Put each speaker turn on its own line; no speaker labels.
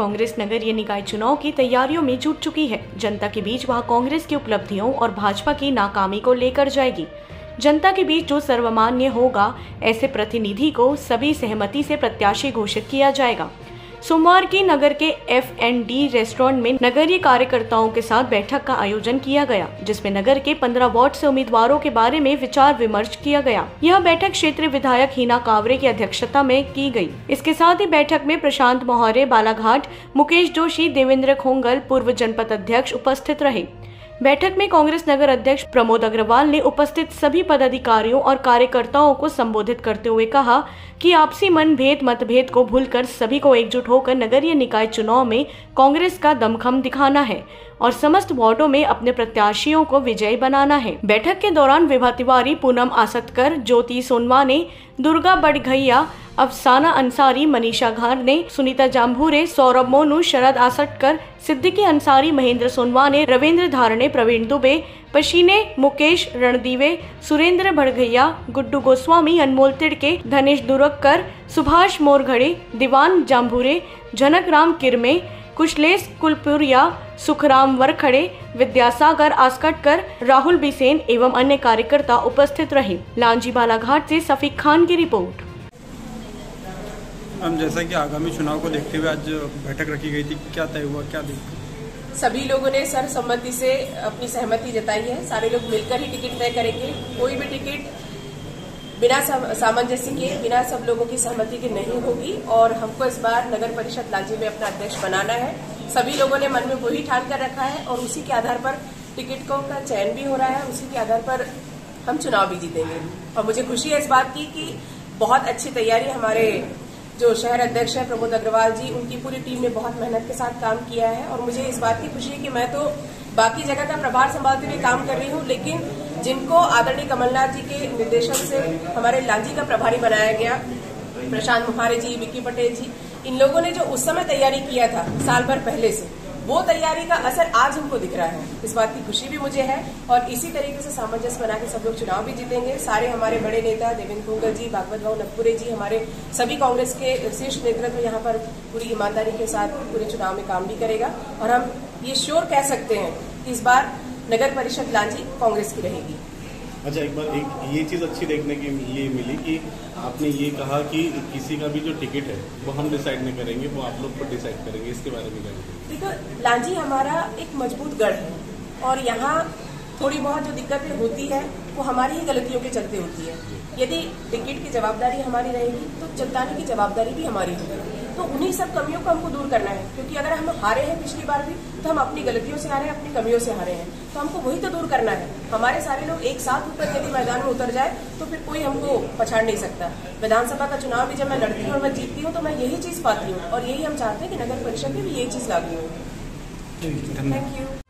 कांग्रेस नगरीय निकाय चुनाव की तैयारियों में जुट चुकी है। जनता के बीच वह कांग्रेस की उपलब्धियों और भाजपा की नाकामी को लेकर जाएगी। जनता के बीच जो सर्वमान्य होगा, ऐसे प्रतिनिधि को सभी सहमति से प्रत्याशी घोषित किया जाएगा। सोमवार की नगर के F&D रेस्टोरेंट में नगरीय कार्यकर्ताओं के साथ बैठक का आयोजन किया गया, जिसमें नगर के 15 वार्ड से उम्मीदवारों के बारे में विचार विमर्श किया गया। यह बैठक क्षेत्रीय विधायक हीना कावरे की अध्यक्षता में की गई। इसके साथ ही बैठक में प्रशांत मोहरे बालाघाट, मुकेश जोशी, देवेंद्र खोंगल पूर्व जनपद अध्यक्ष उपस्थित रहे। बैठक में कांग्रेस नगर अध्यक्ष प्रमोद अग्रवाल ने उपस्थित सभी पदाधिकारियों और कार्यकर्ताओं को संबोधित करते हुए कहा कि आपसी मतभेद को भूलकर सभी को एकजुट होकर नगरीय निकाय चुनाव में कांग्रेस का दमखम दिखाना है और समस्त वार्डों में अपने प्रत्याशियों को विजयी बनाना है। बैठक के दौरान विभा तिवारी, पूनम आसतकर, ज्योति सोनवाने, दुर्गा बड़घैया, अफसाना अंसारी, मनीषा घारने, सुनीता जाम्भूरे, सौरभ मोनू, शरद आसटकर, सिद्दीकी अंसारी, महेंद्र सोनवाने, रविंद्र धारणे, प्रवीण दुबे, पशीने, मुकेश रणदीवे, सुरेंद्र बड़घैया, गुड्डू गोस्वामी, अनमोल तिड़के, धनेश दुरक्कर, सुभाष मोरघड़े, दीवान जाम्भूरे, जनक राम किरमे, कुशलेश कुलपुरिया, सुखराम वरखड़े, विद्यासागर आस्कटकर, राहुल बिसेन एवं अन्य कार्यकर्ता उपस्थित रहे। लांजी बालाघाट से सफीक खान की रिपोर्ट।
हम जैसा कि आगामी चुनाव को देखते हुए आज बैठक रखी गई थी, क्या तय हुआ, क्या
सभी लोगों ने सर्वसम्मति से अपनी सहमति जताई है। सारे लोग मिलकर ही टिकट तय करेंगे। कोई भी टिकट बिना सामंजस्य के, बिना सब लोगों की सहमति के नहीं होगी और हमको इस बार नगर परिषद लांजी में अपना अध्यक्ष बनाना है। सभी लोगों ने मन में वही ठान कर रखा है और उसी के आधार पर टिकटों का चयन भी हो रहा है। उसी के आधार पर हम चुनाव भी जीतेंगे और मुझे खुशी है इस बात की कि बहुत अच्छी तैयारी हमारे जो शहर अध्यक्ष है प्रमोद अग्रवाल जी, उनकी पूरी टीम ने बहुत मेहनत के साथ काम किया है और मुझे इस बात की खुशी है कि मैं तो बाकी जगह का प्रभार संभालते हुए काम कर रही हूँ, लेकिन जिनको आदरणीय कमलनाथ जी के निर्देशन से हमारे लांजी का प्रभारी बनाया गया, प्रशांत मोहरे जी, विक्की पटेल जी, इन लोगों ने जो उस समय तैयारी किया था साल भर पहले से, वो तैयारी का असर आज हमको दिख रहा है। इस बात की खुशी भी मुझे है और इसी तरीके से सामंजस्य बना के सब लोग चुनाव भी जीतेंगे। सारे हमारे बड़े नेता देवेंद्र खोंगल जी, भागवत भाव नकपुरे जी, हमारे सभी कांग्रेस के शीर्ष नेतृत्व यहाँ पर पूरी ईमानदारी के साथ पूरे चुनाव में काम भी करेगा और हम ये श्योर कह सकते हैं कि इस बार नगर परिषद लांजी कांग्रेस की रहेगी।
अच्छा, एक ये चीज अच्छी देखने की ये मिली कि आपने ये कहा कि किसी का भी जो टिकट है वो हम डिसाइड नहीं करेंगे, वो आप लोग को डिसाइड करेंगे। इसके बारे में क्या?
देखो, लांजी हमारा एक मजबूत गढ़ है और यहाँ थोड़ी बहुत जो दिक्कतें होती है वो हमारी ही गलतियों के चलते होती है। यदि टिकट की जवाबदारी हमारी रहेगी तो जनताने की जवाबदारी भी हमारी होगी। तो उन्हीं सब कमियों को हमको दूर करना है, क्योंकि अगर हम हारे हैं पिछली बार भी तो हम अपनी गलतियों से हारे हैं, अपनी कमियों से हारे हैं, तो हमको वही तो दूर करना है। हमारे सारे लोग एक साथ ऊपर यदि मैदान में उतर जाए तो फिर कोई हमको पछाड़ नहीं सकता। विधानसभा का चुनाव भी जब मैं लड़ती हूँ और मैं जीतती हूँ तो मैं यही चीज पाती हूँ और यही हम चाहते हैं कि नगर परिषद में भी यही चीज लागू हो। Thank you.